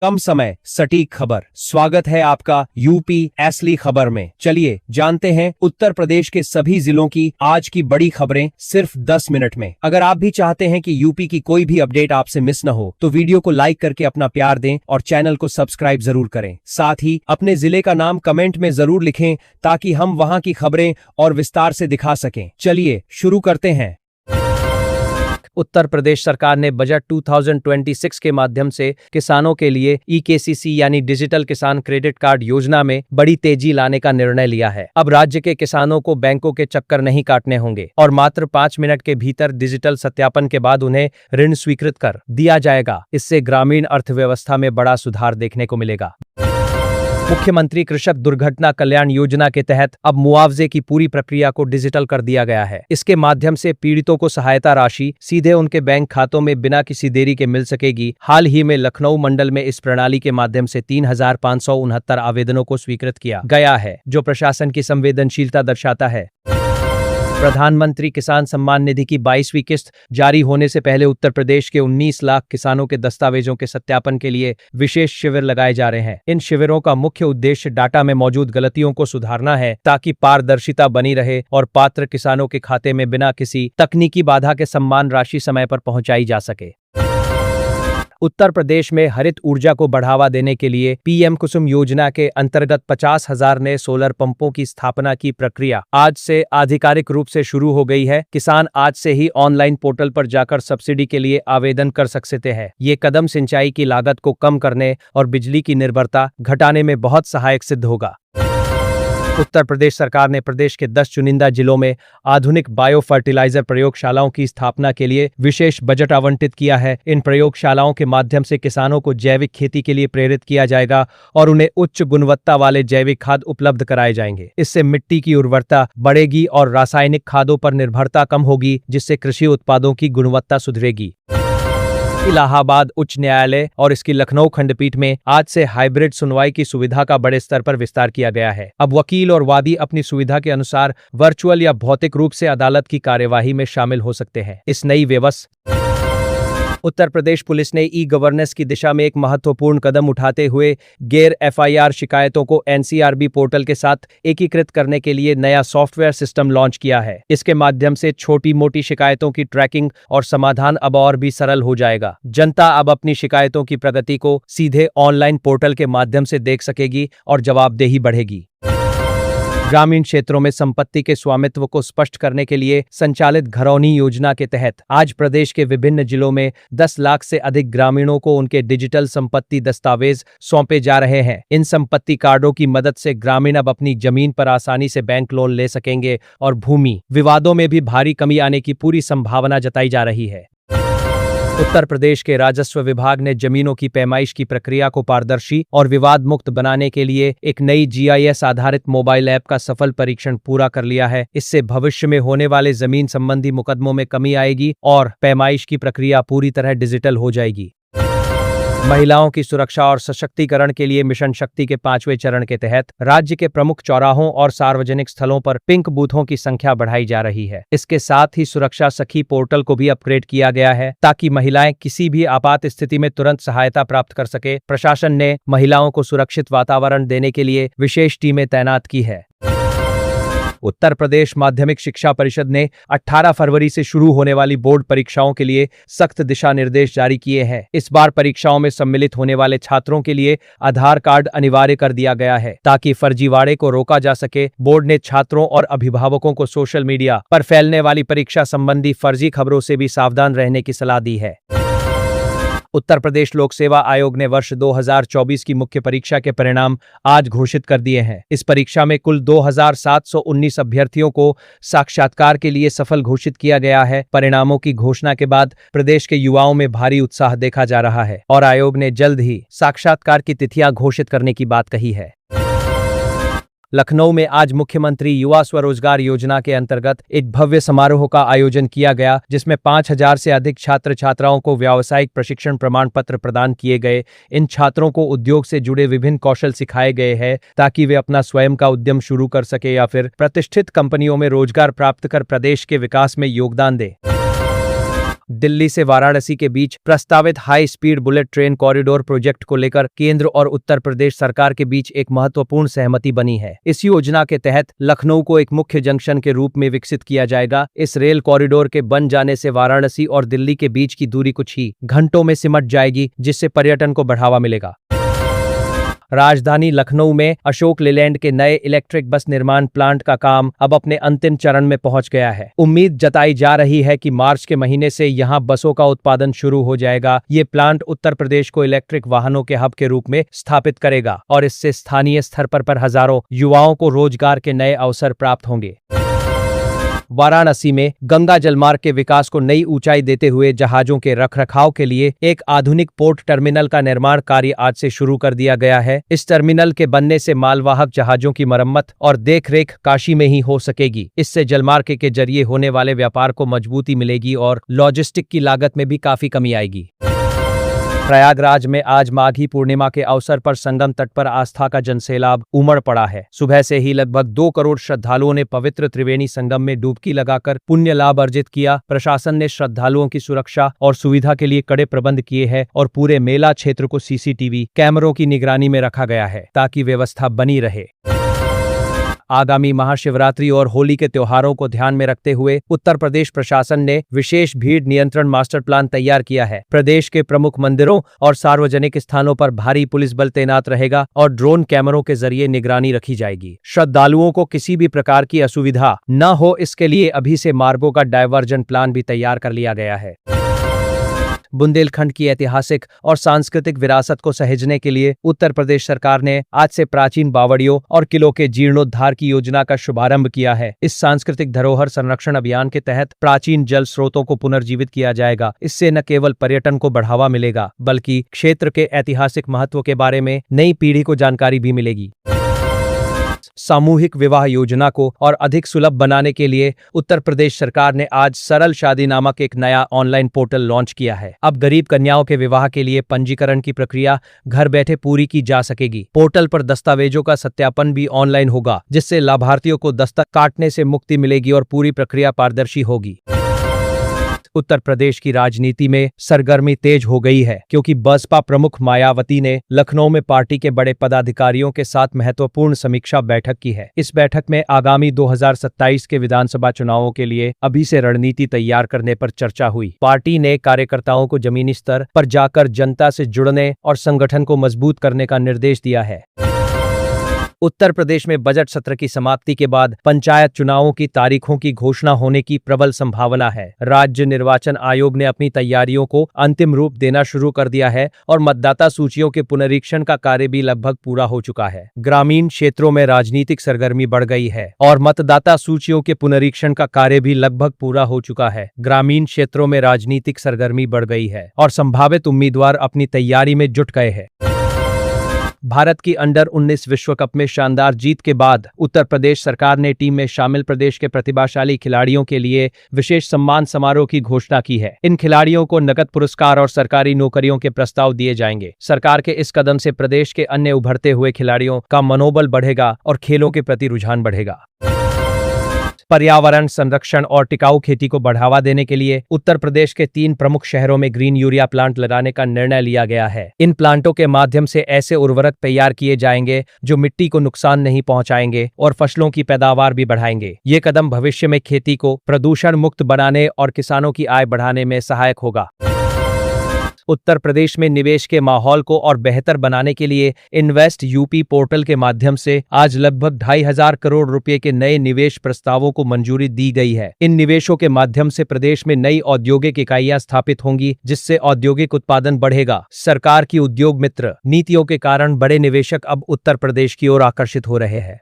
कम समय सटीक खबर। स्वागत है आपका यूपी असली खबर में। चलिए जानते हैं उत्तर प्रदेश के सभी जिलों की आज की बड़ी खबरें सिर्फ 10 मिनट में। अगर आप भी चाहते हैं कि यूपी की कोई भी अपडेट आपसे मिस न हो तो वीडियो को लाइक करके अपना प्यार दें और चैनल को सब्सक्राइब जरूर करें। साथ ही अपने जिले का नाम कमेंट में जरूर लिखें ताकि हम वहां की खबरें और विस्तार से दिखा सकें। चलिए शुरू करते हैं। उत्तर प्रदेश सरकार ने बजट 2026 के माध्यम से किसानों के लिए ईकेसीसी यानी डिजिटल किसान क्रेडिट कार्ड योजना में बड़ी तेजी लाने का निर्णय लिया है। अब राज्य के किसानों को बैंकों के चक्कर नहीं काटने होंगे और मात्र 5 मिनट के भीतर डिजिटल सत्यापन के बाद उन्हें ऋण स्वीकृत कर दिया जाएगा। इससे ग्रामीण अर्थव्यवस्था में बड़ा सुधार देखने को मिलेगा। मुख्यमंत्री कृषक दुर्घटना कल्याण योजना के तहत अब मुआवजे की पूरी प्रक्रिया को डिजिटल कर दिया गया है। इसके माध्यम से पीड़ितों को सहायता राशि सीधे उनके बैंक खातों में बिना किसी देरी के मिल सकेगी। हाल ही में लखनऊ मंडल में इस प्रणाली के माध्यम से 3,569 आवेदनों को स्वीकृत किया गया है, जो प्रशासन की संवेदनशीलता दर्शाता है। प्रधानमंत्री किसान सम्मान निधि की 22वीं किस्त जारी होने से पहले उत्तर प्रदेश के 19 लाख किसानों के दस्तावेजों के सत्यापन के लिए विशेष शिविर लगाए जा रहे हैं। इन शिविरों का मुख्य उद्देश्य डाटा में मौजूद गलतियों को सुधारना है ताकि पारदर्शिता बनी रहे और पात्र किसानों के खाते में बिना किसी तकनीकी बाधा के सम्मान राशि समय पर पहुंचाई जा सके। उत्तर प्रदेश में हरित ऊर्जा को बढ़ावा देने के लिए पीएम कुसुम योजना के अंतर्गत 50,000 नए सोलर पंपों की स्थापना की प्रक्रिया आज से आधिकारिक रूप से शुरू हो गई है। किसान आज से ही ऑनलाइन पोर्टल पर जाकर सब्सिडी के लिए आवेदन कर सकते हैं। ये कदम सिंचाई की लागत को कम करने और बिजली की निर्भरता घटाने में बहुत सहायक सिद्ध होगा। उत्तर प्रदेश सरकार ने प्रदेश के 10 चुनिंदा जिलों में आधुनिक बायो फर्टिलाइजर प्रयोगशालाओं की स्थापना के लिए विशेष बजट आवंटित किया है। इन प्रयोगशालाओं के माध्यम से किसानों को जैविक खेती के लिए प्रेरित किया जाएगा और उन्हें उच्च गुणवत्ता वाले जैविक खाद उपलब्ध कराए जाएंगे। इससे मिट्टी की उर्वरता बढ़ेगी और रासायनिक खादों पर निर्भरता कम होगी, जिससे कृषि उत्पादों की गुणवत्ता सुधरेगी। इलाहाबाद उच्च न्यायालय और इसकी लखनऊ खंडपीठ में आज से हाइब्रिड सुनवाई की सुविधा का बड़े स्तर पर विस्तार किया गया है। अब वकील और वादी अपनी सुविधा के अनुसार वर्चुअल या भौतिक रूप से अदालत की कार्यवाही में शामिल हो सकते हैं। इस नई व्यवस्था उत्तर प्रदेश पुलिस ने ई गवर्नेंस की दिशा में एक महत्वपूर्ण कदम उठाते हुए गैर एफआईआर शिकायतों को एनसीआरबी पोर्टल के साथ एकीकृत करने के लिए नया सॉफ्टवेयर सिस्टम लॉन्च किया है। इसके माध्यम से छोटी मोटी शिकायतों की ट्रैकिंग और समाधान अब और भी सरल हो जाएगा। जनता अब अपनी शिकायतों की प्रगति को सीधे ऑनलाइन पोर्टल के माध्यम से देख सकेगी और जवाबदेही बढ़ेगी। ग्रामीण क्षेत्रों में संपत्ति के स्वामित्व को स्पष्ट करने के लिए संचालित घरौनी योजना के तहत आज प्रदेश के विभिन्न जिलों में 10 लाख से अधिक ग्रामीणों को उनके डिजिटल संपत्ति दस्तावेज सौंपे जा रहे हैं। इन संपत्ति कार्डों की मदद से ग्रामीण अब अपनी जमीन पर आसानी से बैंक लोन ले सकेंगे और भूमि विवादों में भी भारी कमी आने की पूरी संभावना जताई जा रही है। उत्तर प्रदेश के राजस्व विभाग ने जमीनों की पैमाइश की प्रक्रिया को पारदर्शी और विवाद मुक्त बनाने के लिए एक नई जीआईएस आधारित मोबाइल ऐप का सफल परीक्षण पूरा कर लिया है। इससे भविष्य में होने वाले जमीन संबंधी मुकदमों में कमी आएगी और पैमाइश की प्रक्रिया पूरी तरह डिजिटल हो जाएगी। महिलाओं की सुरक्षा और सशक्तिकरण के लिए मिशन शक्ति के 5वें चरण के तहत राज्य के प्रमुख चौराहों और सार्वजनिक स्थलों पर पिंक बूथों की संख्या बढ़ाई जा रही है। इसके साथ ही सुरक्षा सखी पोर्टल को भी अपग्रेड किया गया है ताकि महिलाएं किसी भी आपात स्थिति में तुरंत सहायता प्राप्त कर सके। प्रशासन ने महिलाओं को सुरक्षित वातावरण देने के लिए विशेष टीमें तैनात की है। उत्तर प्रदेश माध्यमिक शिक्षा परिषद ने 18 फरवरी से शुरू होने वाली बोर्ड परीक्षाओं के लिए सख्त दिशा निर्देश जारी किए हैं। इस बार परीक्षाओं में सम्मिलित होने वाले छात्रों के लिए आधार कार्ड अनिवार्य कर दिया गया है ताकि फर्जीवाड़े को रोका जा सके। बोर्ड ने छात्रों और अभिभावकों को सोशल मीडिया पर फैलने वाली परीक्षा संबंधी फर्जी खबरों से भी सावधान रहने की सलाह दी है। उत्तर प्रदेश लोक सेवा आयोग ने वर्ष 2024 की मुख्य परीक्षा के परिणाम आज घोषित कर दिए हैं। इस परीक्षा में कुल 2,719 अभ्यर्थियों को साक्षात्कार के लिए सफल घोषित किया गया है। परिणामों की घोषणा के बाद प्रदेश के युवाओं में भारी उत्साह देखा जा रहा है और आयोग ने जल्द ही साक्षात्कार की तिथियां घोषित करने की बात कही है। लखनऊ में आज मुख्यमंत्री युवा स्वरोजगार योजना के अंतर्गत एक भव्य समारोह का आयोजन किया गया, जिसमें 5,000 से अधिक छात्र छात्राओं को व्यावसायिक प्रशिक्षण प्रमाण पत्र प्रदान किए गए। इन छात्रों को उद्योग से जुड़े विभिन्न कौशल सिखाए गए हैं ताकि वे अपना स्वयं का उद्यम शुरू कर सके या फिर प्रतिष्ठित कंपनियों में रोजगार प्राप्त कर प्रदेश के विकास में योगदान दें। दिल्ली से वाराणसी के बीच प्रस्तावित high speed bullet train corridor project को लेकर केंद्र और उत्तर प्रदेश सरकार के बीच एक महत्वपूर्ण सहमति बनी है। इस योजना के तहत लखनऊ को एक मुख्य जंक्शन के रूप में विकसित किया जाएगा। इस रेल कॉरिडोर के बन जाने से वाराणसी और दिल्ली के बीच की दूरी कुछ ही घंटों में सिमट जाएगी, जिससे पर्यटन को बढ़ावा मिलेगा। राजधानी लखनऊ में अशोक लेलैंड के नए इलेक्ट्रिक बस निर्माण प्लांट का काम अब अपने अंतिम चरण में पहुंच गया है। उम्मीद जताई जा रही है कि मार्च के महीने से यहां बसों का उत्पादन शुरू हो जाएगा। ये प्लांट उत्तर प्रदेश को इलेक्ट्रिक वाहनों के हब के रूप में स्थापित करेगा और इससे स्थानीय स्तर पर हजारों युवाओं को रोजगार के नए अवसर प्राप्त होंगे। वाराणसी में गंगा जलमार्ग के विकास को नई ऊंचाई देते हुए जहाजों के रखरखाव के लिए एक आधुनिक पोर्ट टर्मिनल का निर्माण कार्य आज से शुरू कर दिया गया है। इस टर्मिनल के बनने से मालवाहक जहाजों की मरम्मत और देखरेख काशी में ही हो सकेगी। इससे जलमार्ग के जरिए होने वाले व्यापार को मजबूती मिलेगी और लॉजिस्टिक की लागत में भी काफी कमी आएगी। प्रयागराज में आज माघी पूर्णिमा के अवसर पर संगम तट पर आस्था का जनसैलाब उमड़ पड़ा है। सुबह से ही लगभग 2 करोड़ श्रद्धालुओं ने पवित्र त्रिवेणी संगम में डुबकी लगाकर पुण्य लाभ अर्जित किया। प्रशासन ने श्रद्धालुओं की सुरक्षा और सुविधा के लिए कड़े प्रबंध किए हैं और पूरे मेला क्षेत्र को सीसीटीवी कैमरों की निगरानी में रखा गया है ताकि व्यवस्था बनी रहे। आगामी महाशिवरात्रि और होली के त्योहारों को ध्यान में रखते हुए उत्तर प्रदेश प्रशासन ने विशेष भीड़ नियंत्रण मास्टर प्लान तैयार किया है। प्रदेश के प्रमुख मंदिरों और सार्वजनिक स्थानों पर भारी पुलिस बल तैनात रहेगा और ड्रोन कैमरों के जरिए निगरानी रखी जाएगी। श्रद्धालुओं को किसी भी प्रकार की असुविधा न हो, इसके लिए अभी से मार्गों का डायवर्जन प्लान भी तैयार कर लिया गया है। बुंदेलखंड की ऐतिहासिक और सांस्कृतिक विरासत को सहेजने के लिए उत्तर प्रदेश सरकार ने आज से प्राचीन बावड़ियों और किलों के जीर्णोद्धार की योजना का शुभारंभ किया है। इस सांस्कृतिक धरोहर संरक्षण अभियान के तहत प्राचीन जल स्रोतों को पुनर्जीवित किया जाएगा। इससे न केवल पर्यटन को बढ़ावा मिलेगा, बल्कि क्षेत्र के ऐतिहासिक महत्व के बारे में नई पीढ़ी को जानकारी भी मिलेगी। सामूहिक विवाह योजना को और अधिक सुलभ बनाने के लिए उत्तर प्रदेश सरकार ने आज सरल शादी नामक एक नया ऑनलाइन पोर्टल लॉन्च किया है। अब गरीब कन्याओं के विवाह के लिए पंजीकरण की प्रक्रिया घर बैठे पूरी की जा सकेगी। पोर्टल पर दस्तावेजों का सत्यापन भी ऑनलाइन होगा, जिससे लाभार्थियों को दस्तक काटने से मुक्ति मिलेगी और पूरी प्रक्रिया पारदर्शी होगी। उत्तर प्रदेश की राजनीति में सरगर्मी तेज हो गई है, क्योंकि बसपा प्रमुख मायावती ने लखनऊ में पार्टी के बड़े पदाधिकारियों के साथ महत्वपूर्ण समीक्षा बैठक की है। इस बैठक में आगामी 2027 के विधानसभा चुनावों के लिए अभी से रणनीति तैयार करने पर चर्चा हुई। पार्टी ने कार्यकर्ताओं को जमीनी स्तर पर जाकर जनता से जुड़ने और संगठन को मजबूत करने का निर्देश दिया है। उत्तर प्रदेश में बजट सत्र की समाप्ति के बाद पंचायत चुनावों की तारीखों की घोषणा होने की प्रबल संभावना है। राज्य निर्वाचन आयोग ने अपनी तैयारियों को अंतिम रूप देना शुरू कर दिया है और मतदाता सूचियों के पुनरीक्षण का कार्य भी लगभग पूरा हो चुका है। ग्रामीण क्षेत्रों में राजनीतिक सरगर्मी बढ़ गई है और मतदाता सूचियों के पुनरीक्षण का कार्य भी लगभग पूरा हो चुका है। ग्रामीण क्षेत्रों में राजनीतिक सरगर्मी बढ़ गई है और संभावित उम्मीदवार अपनी तैयारी में जुट गए हैं। भारत की अंडर 19 विश्व कप में शानदार जीत के बाद उत्तर प्रदेश सरकार ने टीम में शामिल प्रदेश के प्रतिभाशाली खिलाड़ियों के लिए विशेष सम्मान समारोह की घोषणा की है। इन खिलाड़ियों को नकद पुरस्कार और सरकारी नौकरियों के प्रस्ताव दिए जाएंगे। सरकार के इस कदम से प्रदेश के अन्य उभरते हुए खिलाड़ियों का मनोबल बढ़ेगा और खेलों के प्रति रुझान बढ़ेगा। पर्यावरण संरक्षण और टिकाऊ खेती को बढ़ावा देने के लिए उत्तर प्रदेश के 3 प्रमुख शहरों में ग्रीन यूरिया प्लांट लगाने का निर्णय लिया गया है। इन प्लांटों के माध्यम से ऐसे उर्वरक तैयार किए जाएंगे जो मिट्टी को नुकसान नहीं पहुंचाएंगे और फसलों की पैदावार भी बढ़ाएंगे। ये कदम भविष्य में खेती को प्रदूषण मुक्त बनाने और किसानों की आय बढ़ाने में सहायक होगा। उत्तर प्रदेश में निवेश के माहौल को और बेहतर बनाने के लिए इन्वेस्ट यूपी पोर्टल के माध्यम से आज लगभग 2,500 करोड़ रुपए के नए निवेश प्रस्तावों को मंजूरी दी गई है। इन निवेशों के माध्यम से प्रदेश में नई औद्योगिक इकाइयां स्थापित होंगी, जिससे औद्योगिक उत्पादन बढ़ेगा। सरकार की उद्योग मित्र नीतियों के कारण बड़े निवेशक अब उत्तर प्रदेश की ओर आकर्षित हो रहे हैं।